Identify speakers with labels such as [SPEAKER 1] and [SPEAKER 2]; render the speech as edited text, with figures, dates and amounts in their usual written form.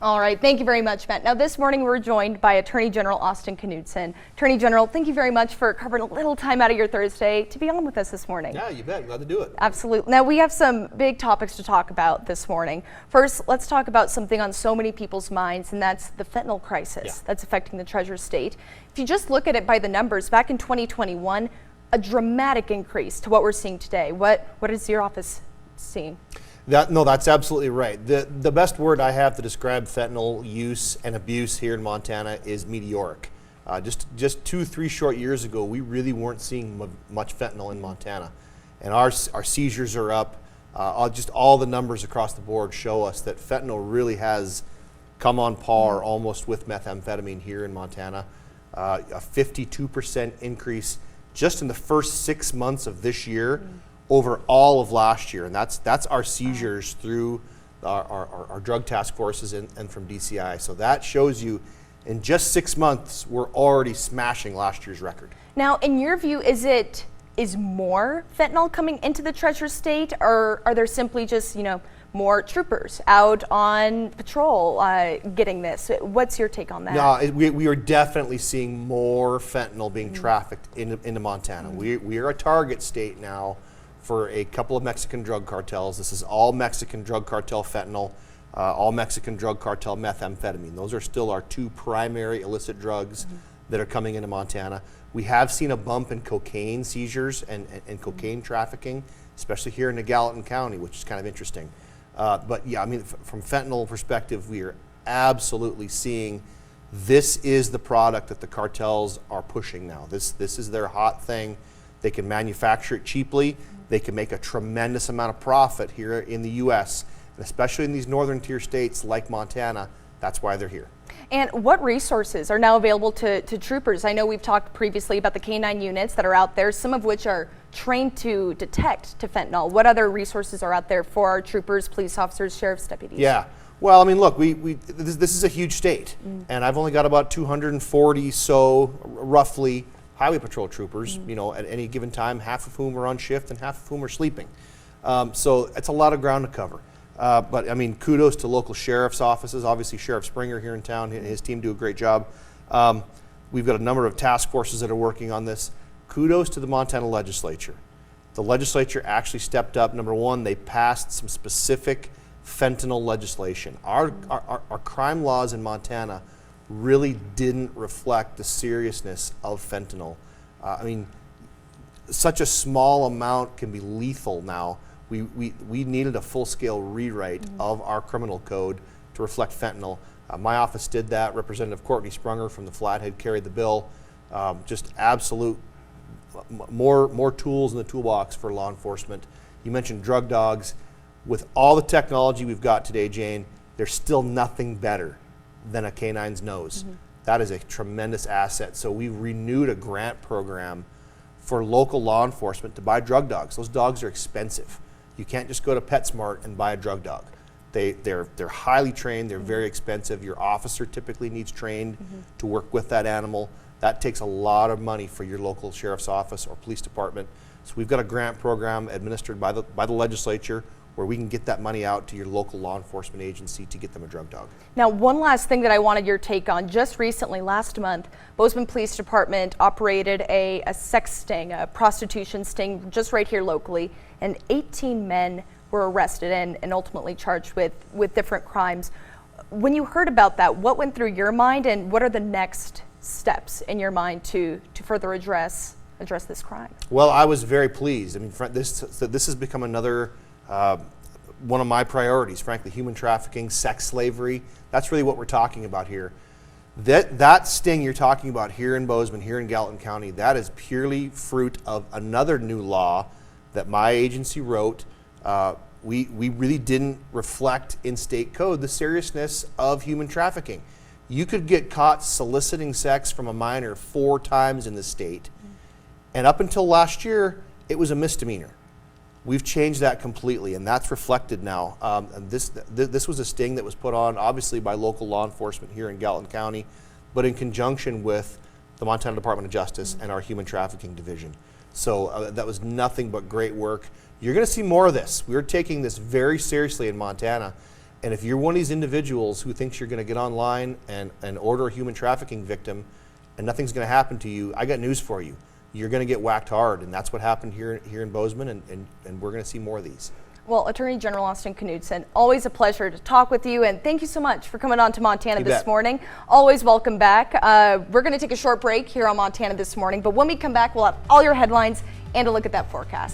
[SPEAKER 1] All right, thank you very much, Matt. Now, this morning we're joined by Attorney General Austin Knudsen. Attorney General, thank you very much for carving a little time out of your Thursday to be on with us this morning.
[SPEAKER 2] Yeah, you bet. Glad to do it.
[SPEAKER 1] Absolutely. Now, we have some big topics to talk about this morning. First, let's talk about something on so many people's minds, and that's the fentanyl crisis that's affecting the Treasure State. If you just look at it by the numbers, back in 2021, a dramatic increase to what we're seeing today. What is your office seeing?
[SPEAKER 2] No, that's absolutely right. The best word I have to describe fentanyl use and abuse here in Montana is meteoric. Just 2-3 short years ago, we really weren't seeing much fentanyl in Montana, and our seizures are up. Just all the numbers across the board show us that fentanyl really has come on par almost with methamphetamine here in Montana. A 52% increase just in the first 6 months of this year. Over all of last year, and that's our seizures through our drug task forces and from DCI. So that shows you in just 6 months, we're already smashing last year's record.
[SPEAKER 1] Now, in your view, is more fentanyl coming into the Treasure State, or are there simply just, more troopers out on patrol getting this? What's your take on that?
[SPEAKER 2] No, we are definitely seeing more fentanyl being trafficked into Montana. We are a target state now for a couple of Mexican drug cartels. This is all Mexican drug cartel fentanyl, all Mexican drug cartel methamphetamine. Those are still our two primary illicit drugs that are coming into Montana. We have seen a bump in cocaine seizures and cocaine trafficking, especially here in Gallatin County, which is kind of interesting. But yeah, I mean, from fentanyl perspective, we are absolutely seeing this is the product that the cartels are pushing now. This is their hot thing. They can manufacture it cheaply. They can make a tremendous amount of profit here in the U.S., and especially in these northern tier states like Montana. That's why they're here.
[SPEAKER 1] And what resources are now available to troopers? I know we've talked previously about the K-9 units that are out there, some of which are trained to detect fentanyl. What other resources are out there for our troopers, police officers, sheriff's deputies?
[SPEAKER 2] Yeah. Well, I mean, look, this is a huge state, and I've only got about 240 roughly highway patrol troopers, at any given time, half of whom are on shift and half of whom are sleeping. So it's a lot of ground to cover. But I mean, kudos to local sheriff's offices. Obviously, Sheriff Springer here in town and his team do a great job. We've got a number of task forces that are working on this. Kudos to the Montana legislature. The legislature actually stepped up. Number one, they passed some specific fentanyl legislation. Our crime laws in Montana really didn't reflect the seriousness of fentanyl. I mean, such a small amount can be lethal now. We needed a full-scale rewrite of our criminal code to reflect fentanyl. My office did that. Representative Courtney Sprunger from the Flathead carried the bill. Just absolute more tools in the toolbox for law enforcement. You mentioned drug dogs. With all the technology we've got today, Jane, there's still nothing better than a canine's nose. That is a tremendous asset. So we renewed a grant program for local law enforcement to buy drug dogs. Those dogs are expensive. You can't just go to PetSmart and buy a drug dog. They're highly trained, they're very expensive. Your officer typically needs trained to work with that animal. That takes a lot of money for your local sheriff's office or police department. So we've got a grant program administered by the legislature where we can get that money out to your local law enforcement agency to get them a drug dog.
[SPEAKER 1] Now, one last thing that I wanted your take on. Just recently, last month, Bozeman Police Department operated a sex sting, a prostitution sting, just right here locally, and 18 men were arrested and ultimately charged with different crimes. When you heard about that, what went through your mind, and what are the next steps in your mind to further address this crime?
[SPEAKER 2] Well, I was very pleased. I mean, this has become another one of my priorities, frankly. Human trafficking, sex slavery, that's really what we're talking about here. That sting you're talking about here in Bozeman, here in Gallatin County, that is purely fruit of another new law that my agency wrote. We really didn't reflect in state code the seriousness of human trafficking. You could get caught soliciting sex from a minor 4 times in the state, and up until last year, it was a misdemeanor. We've changed that completely, and that's reflected now. This was a sting that was put on, obviously, by local law enforcement here in Gallatin County, but in conjunction with the Montana Department of Justice and our Human Trafficking Division. So that was nothing but great work. You're going to see more of this. We're taking this very seriously in Montana, And if you're one of these individuals who thinks you're going to get online and order a human trafficking victim and nothing's going to happen to you, I got news for you. You're going to get whacked hard, and that's what happened here in Bozeman, and we're going to see more of these.
[SPEAKER 1] Well, Attorney General Austin Knudsen, always a pleasure to talk with you, and thank you so much for coming on to Montana this morning. Always welcome back. We're going to take a short break here on Montana This Morning, but when we come back, we'll have all your headlines and a look at that forecast.